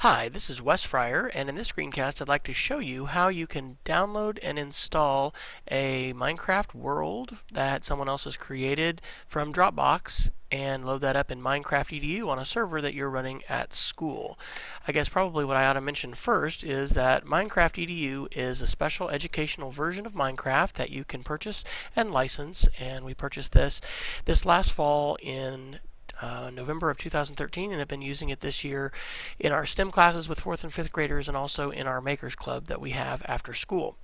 Hi, this is Wes Fryer, and in this screencast I'd like to show you how you can download and install a Minecraft world that someone else has created from Dropbox and load that up in MinecraftEDU on a server that you're running at school. I guess probably what I ought to mention first is that MinecraftEDU is a special educational version of Minecraft that you can purchase and license, and we purchased this last fall in November of 2013 and have been using it this year in our STEM classes with 4th and 5th graders and also in our Makers Club that we have after school.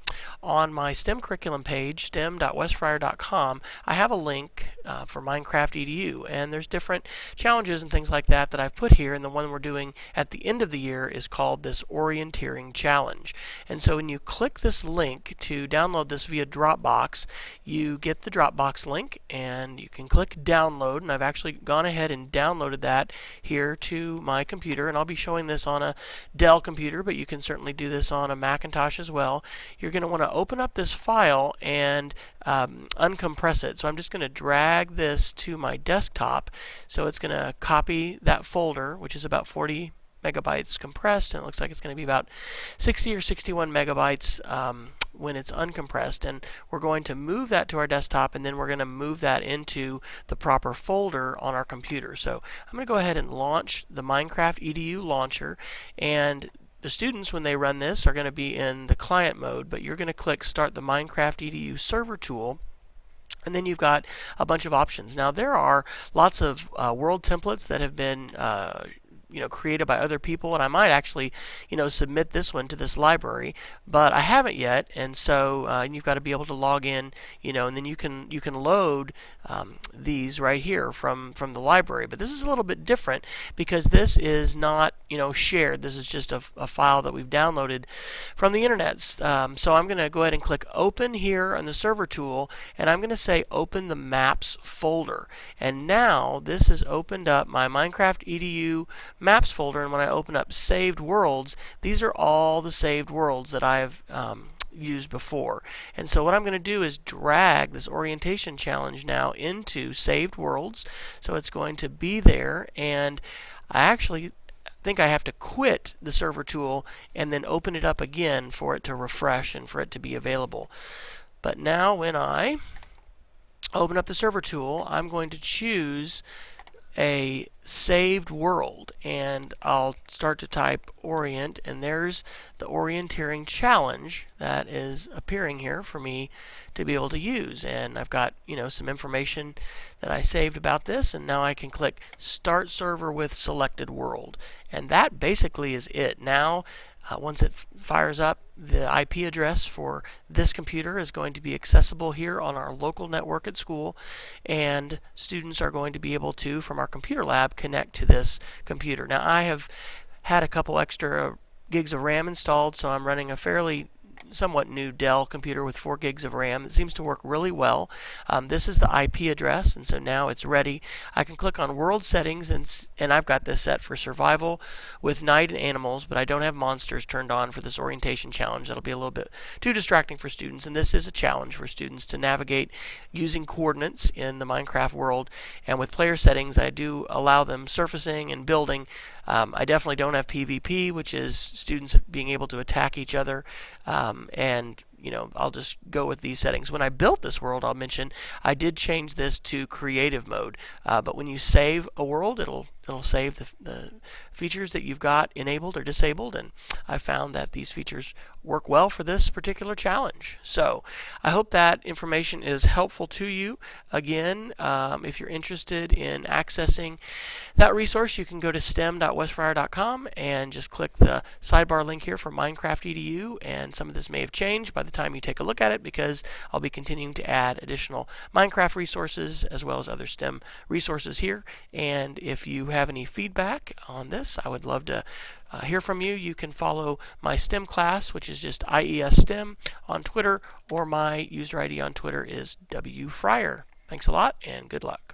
On my STEM curriculum page, stem.wesfryer.com, I have a link for MinecraftEDU, and there's different challenges and things like that I've put here, and the one we're doing at the end of the year is called this Orienteering Challenge. And so when you click this link to download this via Dropbox, you get the Dropbox link and you can click download, and I've actually gone ahead and downloaded that here to my computer, and I'll be showing this on a Dell computer, but you can certainly do this on a Macintosh as well. You're going to want to open up this file and uncompress it. So I'm just going to drag this to my desktop. So it's going to copy that folder, which is about 40 megabytes compressed, and it looks like it's going to be about 60 or 61 megabytes when it's uncompressed, and we're going to move that to our desktop, and then we're going to move that into the proper folder on our computer. So I'm going to go ahead and launch the MinecraftEDU launcher, and the students, when they run this, are going to be in the client mode, but you're going to click Start the MinecraftEDU Server Tool, and then you've got a bunch of options. Now there are lots of world templates that have been created by other people, and I might actually submit this one to this library, but I haven't yet, and so you've got to be able to log in, and then you can load these right here from the library. But this is a little bit different because this is not shared. This is just a file that we've downloaded from the internet. So I'm going to go ahead and click Open here on the Server tool, and I'm going to say Open the Maps folder. And now this has opened up my MinecraftEDU Maps folder, and when I open up Saved Worlds, these are all the saved worlds that I've used before. And so what I'm going to do is drag this orientation challenge now into Saved Worlds, so it's going to be there, and I actually think I have to quit the server tool and then open it up again for it to refresh and for it to be available. But now when I open up the server tool, I'm going to choose a saved world, and I'll start to type orient, and there's the orienteering challenge that is appearing here for me to be able to use. And I've got some information that I saved about this, and now I can click Start Server with Selected World, and that basically is it. Now once it fires up, the IP address for this computer is going to be accessible here on our local network at school, and students are going to be able to, from our computer lab, connect to this computer. Now I have had a couple extra gigs of RAM installed, so I'm running a somewhat new Dell computer with 4 gigs of RAM. It seems to work really well. This is the IP address, and so now it's ready. I can click on World Settings, and I've got this set for survival with night and animals, but I don't have monsters turned on for this orientation challenge. That'll be a little bit too distracting for students, and this is a challenge for students to navigate using coordinates in the Minecraft world. And with player settings, I do allow them surfacing and building. I definitely don't have PvP, which is students being able to attack each other, and I'll just go with these settings. When I built this world, I'll mention I did change this to creative mode, but when you save a world, it'll save the features that you've got enabled or disabled, and I found that these features work well for this particular challenge. So I hope that information is helpful to you. Again, if you're interested in accessing that resource, you can go to stem.wesfryer.com and just click the sidebar link here for MinecraftEDU, and some of this may have changed by the time you take a look at it, because I'll be continuing to add additional Minecraft resources as well as other STEM resources here. And if you have any feedback on this, I would love to hear from you. You can follow my STEM class, which is just IES STEM, on Twitter, or my user ID on Twitter is WFryer. Thanks a lot, and good luck.